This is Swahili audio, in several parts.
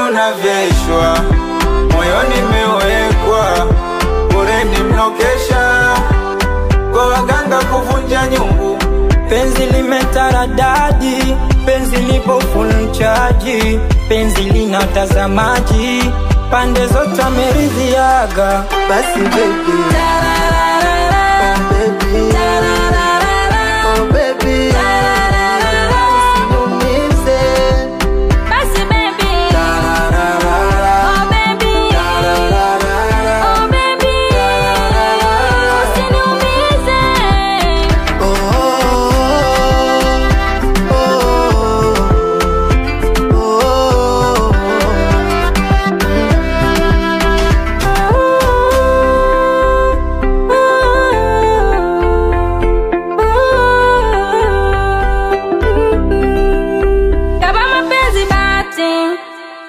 unaveshwa, moyoni mewekwa, ureni mnokesha, kwa waganga kuvunja nyungu. Penzi limetaradadi, penzi lipo full charge, penzi linatazamaji, pande zote ameridhiaga. Basi baby, oh baby, usinumize. Basi baby, oh baby, oh baby, usiniumize.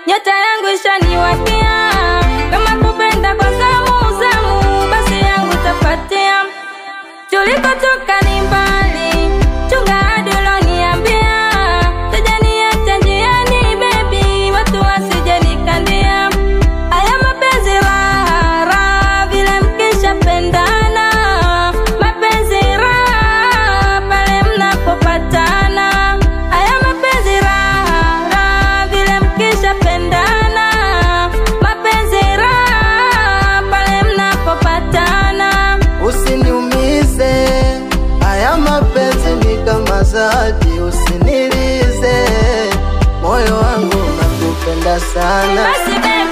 Nyota yangu ishaniwakia, kama kupenda kwa zamu zamu, basi yangu tafatia. Tulikotoka ni mbali, chunga hadi uloniambia, sijaniacha njiani baby, watu wasijanikandia. Haya mapenzi raha, vile mkisha pendana, mapenzi raha, pale mnapopatana. Haya mapenzi raha, vile mkisha pendana, mapenzi raha, pale mnapopatana. Usiniumize, haya mapenzi ni kama zawadi, usinilize, moyo wangu nakupenda sana. Basi baby,